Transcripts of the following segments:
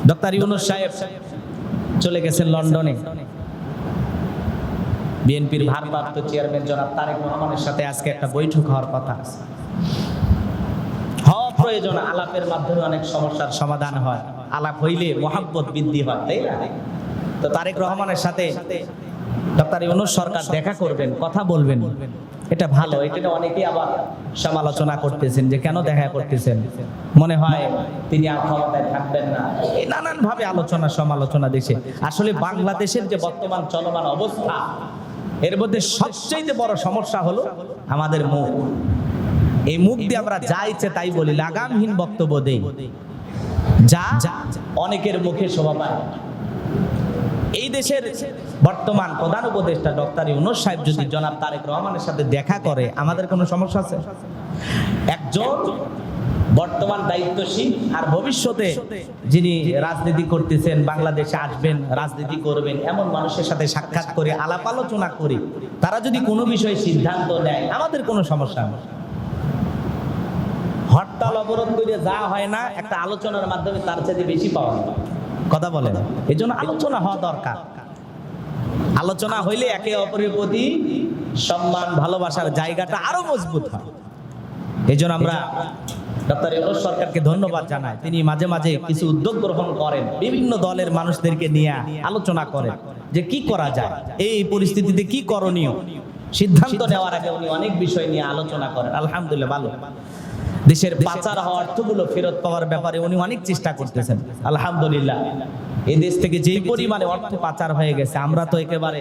Doctor Yunus সাহেব চলে গেছেন লন্ডনে। বিএনপির ভারপ্রাপ্ত চেয়ারম্যান জনাব তারেক রহমানের সাথে আজকে একটা বৈঠক হওয়ার কথা আছে। হওয়া প্রয়োজন, আলাপের মাধ্যমে অনেক সমস্যার সমাধান হয়, আলাপ হইলে মহাব্বত বৃদ্ধি হয়, তাই না? তো তারেক রহমানের সাথে ডক্টর ইউনূস সরকার দেখা করবেন, কথা বলবেন, এটা ভালো। এটা অনেকেই আবার সমালোচনা করতেছেন যে কেন দেখা করতেছেন, মনে হয় তিনি আর ক্ষমতায় থাকবেন না, এই নানান ভাবে আলোচনা সমালোচনা দেশে। আসলে বাংলাদেশের যে বর্তমান চলমান অবস্থা, এর মধ্যে সবচেয়ে বড় সমস্যা হলো আমাদের মুখ। এই মুখ দিয়ে আমরা যা ইচ্ছে তাই বলি, লাগামহীন বক্তব্য দেই, যা অনেকের মুখে শোভা পায়। এই দেশের বর্তমান প্রধান উপদেষ্টা ডক্টর ইউনূস সাহেব যদি জনাব তারেক রহমানের সাথে দেখা করে, আমাদের কোনো সমস্যা আছে? একজন বর্তমান দায়িত্বশীল আর ভবিষ্যতে যিনি রাজনীতি করতেছেন, বাংলাদেশে আসবেন, রাজনীতি করবেন, এমন মানুষের সাথে সাক্ষাৎ করে আলাপ আলোচনা করি, তারা যদি কোনো বিষয়ে সিদ্ধান্ত নেয়, আমাদের কোনো সমস্যা নেই। হরতাল অবরোধ করে যা হয় না, একটা আলোচনার মাধ্যমে তার চেয়ে বেশি পাওয়া যায়। কথা বলেন, এই জন্য আলোচনা হওয়া দরকার। আলোচনা হইলে একে অপরের প্রতি সম্মান ভালোবাসার জায়গাটা আরো মজবুত হয়। এই জন্য আমরা ডক্টর ইউনূস সরকারকে ধন্যবাদ জানাই। তিনি মাঝে মাঝে কিছু উদ্যোগ গ্রহণ করেন, বিভিন্ন দলের মানুষদেরকে নিয়ে আলোচনা করেন যে কি করা যায়, এই পরিস্থিতিতে কি করণীয়। সিদ্ধান্ত নেওয়ার আগে উনি অনেক বিষয় নিয়ে আলোচনা করেন। আলহামদুলিল্লাহ, ভালো। দেশের পাচার হওয়া অর্থগুলো ফেরত পাওয়ার ব্যাপারে উনি অনেক চেষ্টা করতেছেন। আলহামদুলিল্লাহ, এই দেশ থেকে যেই পরিমাণে অর্থ পাচার হয়ে গেছে, আমরা তো একেবারে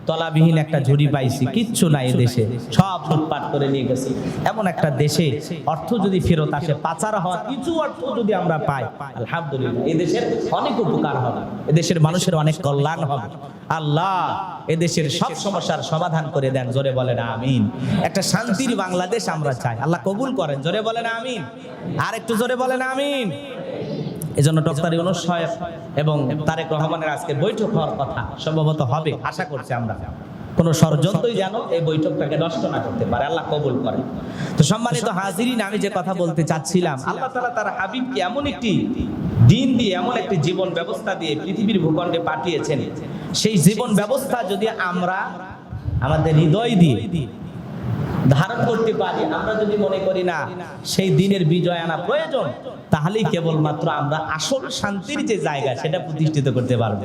তলাবিহীন একটা ঝুড়ি পাইছি, কিচ্ছু নাই দেশে, সব লুটপাট করে নিয়ে গেছে। এমন একটা দেশে অর্থ যদি ফেরত আসে, পাচার হওয়া কিছু অর্থ যদি আমরা পাই, আলহামদুলিল্লাহ, এই দেশের অনেক উপকার হবে, এদেশের মানুষের অনেক কল্যাণ হবে। আল্লাহ এদেশের সব সমস্যার সমাধান করে দেন, জোরে বলেন আমিন। একটা শান্তির বাংলাদেশ আমরা চাই, আল্লাহ কবুল করেন, জোরে বলেন আমিন। আর একটু জোরে বলেন আমিন। এজন্য ডক্টর ইউনূস সাহেব এবং তারেক রহমানের আজকে বৈঠক হওয়ার কথা, সম্ভবত হবে, আশা করছি আমরা। কোন ষড়যন্ত্রই যেন এই বৈঠকটাকে নষ্ট না করতে পারে, আল্লাহ কবুল করে। তো সম্মানিত হাজিরিন, আমি যে কথা বলতে চাচ্ছিলাম, আল্লাহ তাআলা তার হাবিবকে এমন একটি দিন দিয়ে, এমন একটি জীবন ব্যবস্থা দিয়ে পৃথিবীর ভূখণ্ডে পাঠিয়েছেন, সেই জীবন ব্যবস্থা যদি আমরা আমাদের হৃদয় দিয়ে ধারণ করতে পারি, আমরা যদি মনে করি না সেই দিনের বিজয় আনা প্রয়োজন, তাহলেই কেবলমাত্র আমরা আসল শান্তির যে জায়গা সেটা প্রতিষ্ঠিত করতে পারবো।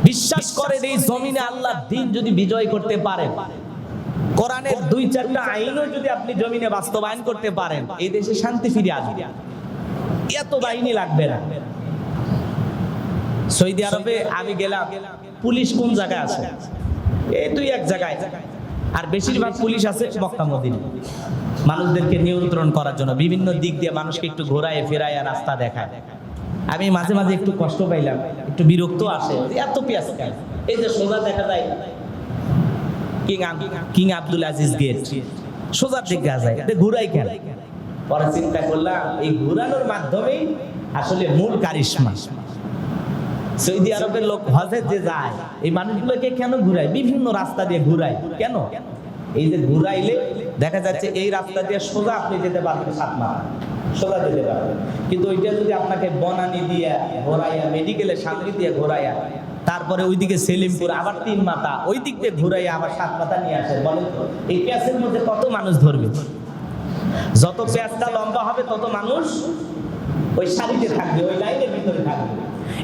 বিশ্বাস করেন, এই জমিনে আল্লাহর দ্বীন যদি বিজয় করতে পারেন, কোরআনের 2-4টা আইনও যদি আপনি জমিনে বাস্তবায়ন করতে পারেন, এই দেশে শান্তি ফিরে আসবে। এত বাহিনী লাগবে না। সৌদি আরবে আমি গেলাম, পুলিশ কোন জায়গায় আছে? এই 2-1 জায়গায়, আর বেশিরভাগ পুলিশ আছে মক্কা মদিনা, মানুষদেরকে নিয়ন্ত্রণ করার জন্য, বিভিন্ন দিক দিয়ে মানুষকে একটু ঘোরায় ফেরায় রাস্তা দেখায়। আমি মাঝে মাঝে একটু কষ্ট পাইলাম, একটু বিরক্ত আসে, এত পেঁয়াজ খায়। এই যে সোজা দেখা যায় কিং আব্দুল আজিজ গেট, সোজা দিকে যায়, ঘুরাই কেন? পরে চিন্তা করলাম, এই ঘুরানোর মাধ্যমেই আসলে মূল কারিশমা। সৌদি আরবের লোক হজে যে যায়, এই মানুষগুলোকে কেন ঘুরায়? বিভিন্ন রাস্তা দিয়ে ঘুরায় কেন? এই যে ঘুরাইলে দেখা যাচ্ছে এই রাস্তা দিয়ে সোজা আপনি যেতে পারবেন, 7 মাথা সোজা যেতে পারবেন, কিন্তু ওইটা যদি আপনাকে বনানী দিয়ে ঘোরাইয়া, মেডিকেলের সামনে দিয়ে ঘোরাইয়া, তারপরে ওইদিকে সেলিমপুর আবার 3 মাথা, ওই দিক দিয়ে ঘুরাইয়া আবার 7 মাথা নিয়ে আসে, বলেন তো এই প্যাচের মধ্যে কত মানুষ ধরবে? যত প্যাচটা লম্বা হবে তত মানুষ ওই সারিতে থাকবে, ওই লাইনের ভিতরে থাকবে।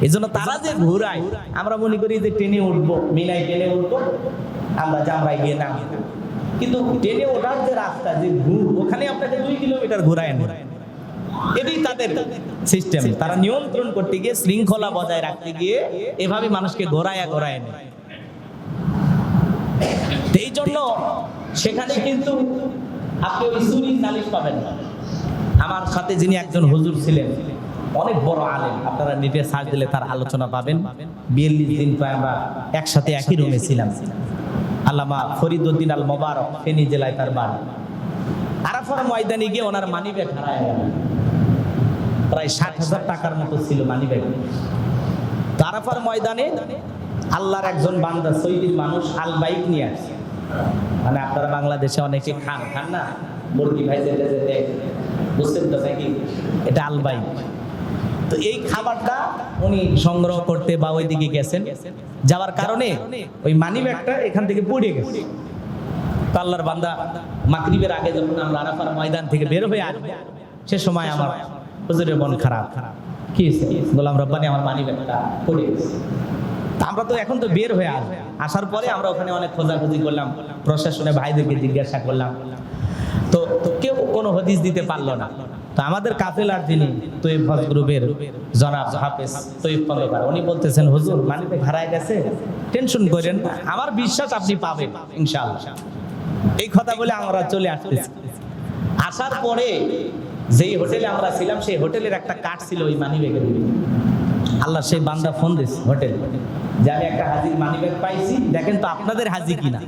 এই জন্য তারা যে ঘুরায়, আমরা মনে করি যে ট্রেনে উঠবো, মিনায় ট্রেনে উঠবো, আমরা জামরায় গিয়ে নামবো, কিন্তু ট্রেনে ওঠার যে রাস্তা, যে ঘুর, ওখানে আপনাকে 2 কিলোমিটার ঘুরায় না। এটাই তাদের সিস্টেম। তারা নিয়ন্ত্রণ করতে গিয়ে, শৃঙ্খলা বজায় রাখতে গিয়ে এভাবে মানুষকে ঘোরায় নেয়। এই জন্য সেখানে কিন্তু আপনি ওই চুরির নালিশ পাবেন না। আমার সাথে যিনি একজন হুজুর ছিলেন, অনেক বড় আলেম, আপনারা নেটে সার্চ দিলে তার আলোচনা পাবেন। 42 দিন প্রায় আমরা একসাথে একই রুমে ছিলাম। আল্লামা ফরিদউদ্দিন আল মোবারক, ফেনী জেলায় তার বাড়ি। আরাফার ময়দানে গিয়ে ওনার মানিব্যাগ হারায় গেল, প্রায় 60,000 টাকার মতো ছিল মানিব্যাগ। আরাফার ময়দানে আল্লাহর একজন বান্দা, সৌদির মানুষ, আল বাইক নিয়ে আসছে। মানে আপনারা বাংলাদেশে অনেকে খান না, মুরগি ভাই যেতে যেতে, বুঝতেন তো নাকি? এটা আল বাইক। তো এই খাবারটা উনি সংগ্রহ করতে বা ওইদিকে গেছেন, যাওয়ার কারণে ওই মানি ব্যাগটা এখান থেকে পড়ে গেছে। তো আল্লাহর বান্দা মাগরিবের আগে যখন আমরা আরাফার ময়দান থেকে বের হয়ে আসবো, সে সময় আমার হুজুরের মন খারাপ। কি হয়েছে? গোলাম রব্বানি, আমার মানি ব্যাগটা পড়ে গেছে। আমরা তো এখন তো বের হয়ে আসবো, আসার পরে আমরা ওখানে অনেক খোঁজাখুঁজি করলাম, প্রশাসনে ভাইদেরকে জিজ্ঞাসা করলাম, তো কেউ কোনো হদিস দিতে পারলো না। তো আমাদের কাফেলার যিনি তৈয়ব হজ গ্রুপের জনাব হাফেজ তৈয়ব খন্দকার, উনি বলতেছেন, হুজুর মানিব্যাগ হারায় গেছে, টেনশন করেন না, আমার বিশ্বাস আপনি পাবেন ইনশাআল্লাহ। এই কথা বলে আমরা চলে আসতেছি। আসার পরে যেই হোটেলে আমরা ছিলাম, সেই হোটেলের একটা কার্ড ছিল ওই মানিব্যাগের। আল্লাহ সেই বান্দা ফোন দিস হোটেল, যে আমি একটা হাজির মানিব্যাগ পাইছি, দেখেন তো আপনাদের হাজি কিনা।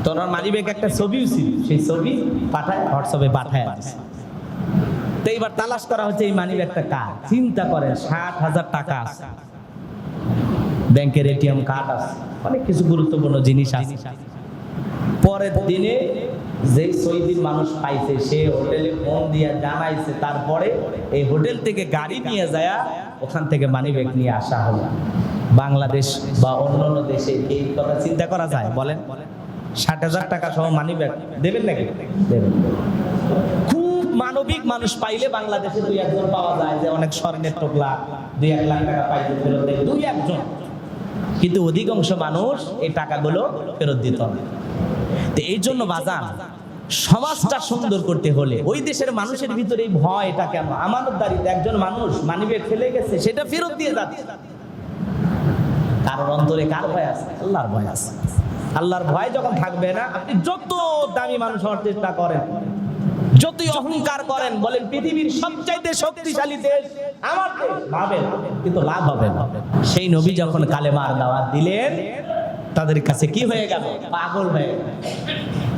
তো ওনার মানিব্যাগ একটা ছবিও ছিল, সেই ছবি পাঠায় হোয়াটসঅ্যাপে পাঠায় আছে। তো এইবার তালাশ করা হচ্ছে এই মানিব্যাগটা কার। চিন্তা করেন, 60,000 টাকা আছে, ব্যাংকের এটিএম কার্ড আছে, অনেক কিছু গুরুত্বপূর্ণ জিনিস আছে। পরের দিনে যেই সৈদিন মানুষ পাইছে, সে হোটেলে ফোন দিয়ে জানাইছে, তারপরে এই হোটেল থেকে গাড়ি নিয়ে যায়, ওখান থেকে মানিব্যাগ নিয়ে আসা হলো। বাংলাদেশ বা অন্যান্য দেশে এই কথা চিন্তা করা যায়? বলেন, 60,000 টাকা সহ মানিব্যাগ দেবেন নাকি? দেবেন। খুব মানবিক মানুষ পাইলে বাংলাদেশে 2-1 পাওয়া যায়, যে অনেক স্বর্ণের টোকলা 2-1 লাখ টাকা পাইতে ফেরত দেয় 2-1, কিন্তু অধিকাংশ মানুষ এই টাকাগুলো ফেরত দিত না। তো এই জন্য বাজান, সমাজটা সুন্দর করতে হলে ওই দেশের মানুষের ভিতরে এই ভয়টা কেন? আমানতদারিতে একজন মানুষ মানিব্যাগ ফেলে গেছে, সেটা ফেরত দিয়ে যাচ্ছে, কারণ অন্তরে কার ভয় আছে? আল্লাহর ভয় আছে। আল্লাহর ভয় যখন থাকবে না, আপনি যত দামি মানুষ হওয়ার চেষ্টা করেন, যতই অহংকার করেন, বলেন পৃথিবীর সবচাইতে শক্তিশালী দেশ আমার দেশ, ভাবেন, কিন্তু লাভ হবে না। সেই নবী যখন কালেমার দাওয়াত দিলেন, তাদের কাছে কি হয়ে গেল? পাগল হয়ে গেল,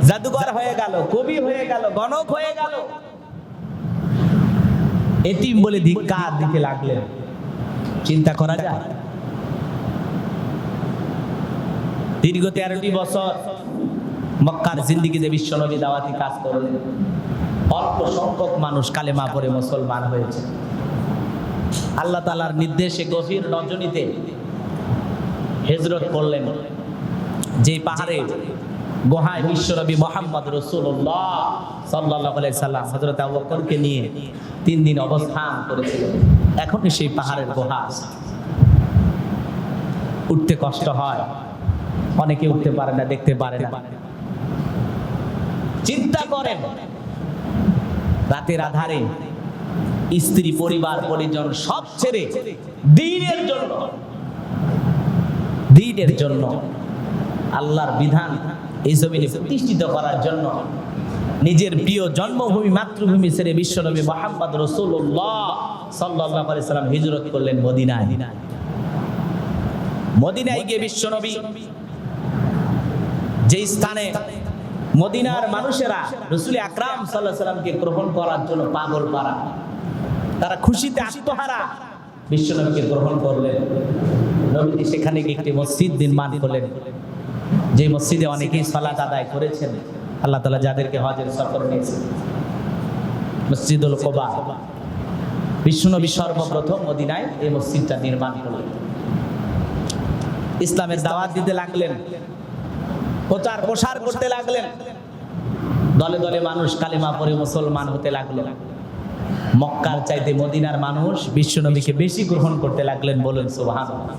জাদুকর হয়ে গেল, কবি হয়ে গেল, গণক হয়ে গেল, এতিম বলে ধিক্কার দিতে লাগলেন। চিন্তা করা যায়? দীর্ঘ 13টি বছর মক্কার জিন্দিগিতে বিশ্বনবী দাওয়াতি কাজ করলেন। অল্প সংখ্যক মানুষ কালেমা পড়ে মুসলমান হয়েছে। আল্লাহ তাআলার নির্দেশে গভীর রজনীতে হিজরত করলেন, যে পাহাড়ে গুহায় বিশ্বনবী মুহাম্মদ রাসূলুল্লাহ সাল্লাল্লাহু আলাইহি সাল্লাম হযরত আবু বকরকে নিয়ে 3 দিন অবস্থান করেছিলেন। এখন সেই পাহাড়ের গুহা উঠতে কষ্ট হয়, অনেকে উঠতে পারে না, দেখতে পারে না। চিন্তা করেন, রাতের আধারে স্ত্রী, পরিবার, পরিজন সব ছেড়ে দ্বীনের জন্য আল্লাহর বিধান এই জমিনে প্রতিষ্ঠিত করার জন্য নিজের প্রিয় জন্মভূমি, মাতৃভূমি ছেড়ে বিশ্বনবী মুহাম্মদ রাসূলুল্লাহ সাল্লাল্লাহু আলাইহি সাল্লাম হিজরত করলেন মদিনায়। মদিনায় গিয়ে বিশ্বনবী যে স্থানে মদিনার মানুষেরা রাসূল আকরাম সাল্লাল্লাহু আলাইহি সাল্লামকে গ্রহণ করার জন্য পাগল পারা, তারা খুশিতে আত্মহারা বিশ্বনবীকে গ্রহণ করলেন। নবীজি সেখানে গিয়ে একটি মসজিদ নির্মাণ করলেন, যে মসজিদে অনেকেই সালাত আদায় করেছেন। আল্লাহ তাআলা যাদেরকে হজের সফর নিয়েছেন, মসজিদুল কুবা, বিশ্বনবী সর্বপ্রথম মদিনায় এই মসজিদটা নির্মাণ করলেন। ইসলামের দাওয়াত দিতে লাগলেন, প্রচার প্রসার করতে লাগলেন। দলে দলে মানুষ কালেমা পড়ে মুসলমান হতে লাগলো। মক্কার চাইতে মদিনার মানুষ বিশ্বনবীকে বেশি গ্রহণ করতে লাগলেন, বলেন সুবহানাল্লাহ।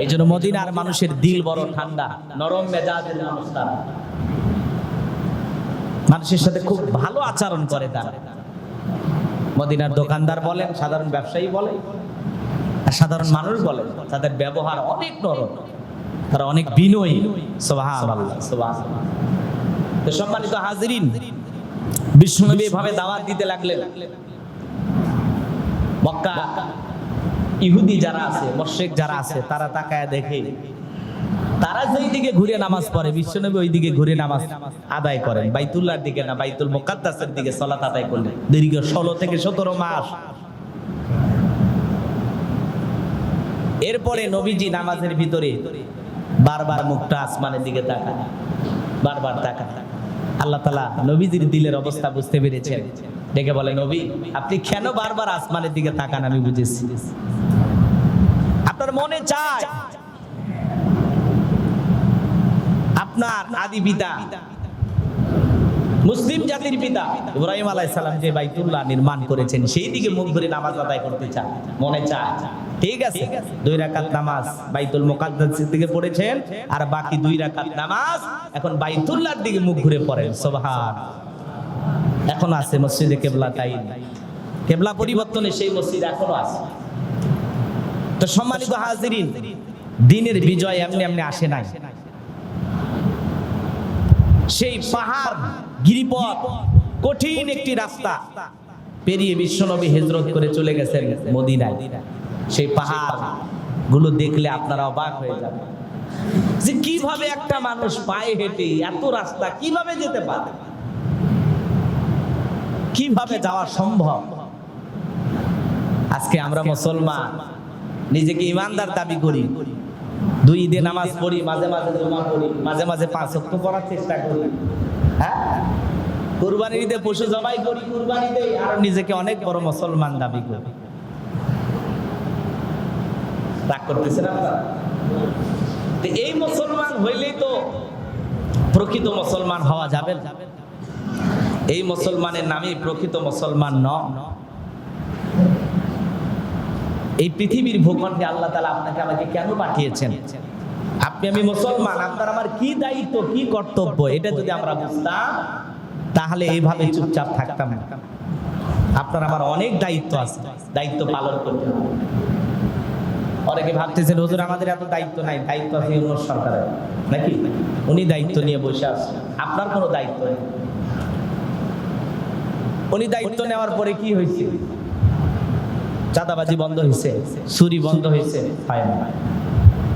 এই জন্য মদিনার মানুষের দিল বড় ঠান্ডা, নরম মেজাজের মানুষ, তারা মানুষের সাথে খুব ভালো আচরণ করে। তারা মদিনার দোকানদার বলেন, সাধারণ ব্যবসায়ী বলেন, আর সাধারণ মানুষ বলেন, তাদের ব্যবহার অনেক নরম, তারা অনেক বিনয়ী। সুবহানাল্লাহ, সুবহানাল্লাহ। তো সম্মানিত হাজিরিন, বিশ্বনবী এভাবে দাওয়াত দিতে লাগলেন। মক্কা ইহুদি যারা আছে, মুশরিক যারা আছে, তারা তাকায় দেখে, তারা যেই দিকে ঘুরে নামাজ পড়ে, বিশ্বনবী ওই দিকে ঘুরে নামাজ আদায় করেন। বাইতুল্লাহর দিকে না, বাইতুল মুকাদ্দাসের দিকে সালাত আদায় করলেন দীর্ঘ 16 থেকে 17 মাস। এরপরে নবীজি নামাজের ভিতরে বারবার মুখটা আসমানের দিকে তাকায়, বারবার তাকায়। আল্লাহ তাআলা নবীজির দিলের অবস্থা বুঝতে পেরেছেন। ডেকে বলে, নবী আপনি কেন বারবার আসমানের দিকে তাকান? আমি বুঝেছি আপনার মনে চায় আপনার আদি পিতা মুসলিম জাতির পিতা ইব্রাহিম আলাইহিস সালাম যে বাইতুল্লাহ নির্মাণ করেছেন সেই দিকে মুখ ঘুরে নামাজ আদায় করতে চান, মনে চায়। ঠিক আছে, 2 রাকাত নামাজ বাইতুল মুকাদ্দাসের দিকে পড়েছেন, আর বাকি 2 রাকাত নামাজ এখন বাইতুল্লাহর দিকে মুখ ঘুরে পড়েন। সুবহান। এখন আছে মসজিদে কিবলাতাইন, কিবলা পরিবর্তনে সেই মসজিদ এখনো আছে। তো সম্মানিত হাজিরিন, দ্বীনের বিজয় এমনি এমনি আসে নাই। সেই পাহাড় গিরিপথ কঠিন একটি রাস্তা পেরিয়ে বিশ্বনবী হিজরত করে চলে গেছেন মদিনায়। সেই পাহাড় গুলো দেখলে আপনারা অবাক হয়ে যাবেন যে কিভাবে একটা মানুষ পায়ে হেঁটে এত রাস্তা কিভাবে যেতে পারে, কিভাবে যাওয়া সম্ভব। আজকে আমরা মুসলমান নিজেকে ইমানদার দাবি করি, 2 ঈদে নামাজ পড়ি, মাঝে মাঝে জুমা পড়ি, মাঝে মাঝে 5 ওয়াক্ত পড়ার চেষ্টা করি, হ্যাঁ, কুরবানির ঈদে পশু জবাই করি, কুরবানি দেই, আর নিজেকে অনেক বড় মুসলমান দাবি করি। রাগ করতেছেন আপনারা? তো এই মুসলমান হইলেই তো প্রকৃত মুসলমান হওয়া যাবে না। এই মুসলমানের নামই প্রকৃত মুসলমান নয়। এই পৃথিবীর ভূখণ্ডে আল্লাহ তাআলা আপনাকে আমাকে কেন পাঠিয়েছেন? আপনি আমি মুসলমান, আপনার আমার কি দায়িত্ব, কি কর্তব্য, এটা যদি আমরা বুঝতাম তাহলে এইভাবে চুপচাপ থাকতাম না। আপনার আমার অনেক দায়িত্ব আছে, দায়িত্ব পালন করতে হবে। অনেকে ভাবতেছেন হুজুর আমাদের এত দায়িত্ব নাই, দায়িত্ব আছে ইউনূস সরকারের, নাকি উনি দায়িত্ব নিয়ে বসে আছেন, আপনার কোনো দায়িত্ব নেই। উনি দায়িত্ব নেওয়ার পরে কি হয়েছে? চাঁদাবাজি বন্ধ হয়েছে, চুরি বন্ধ হয়েছে, হয় না।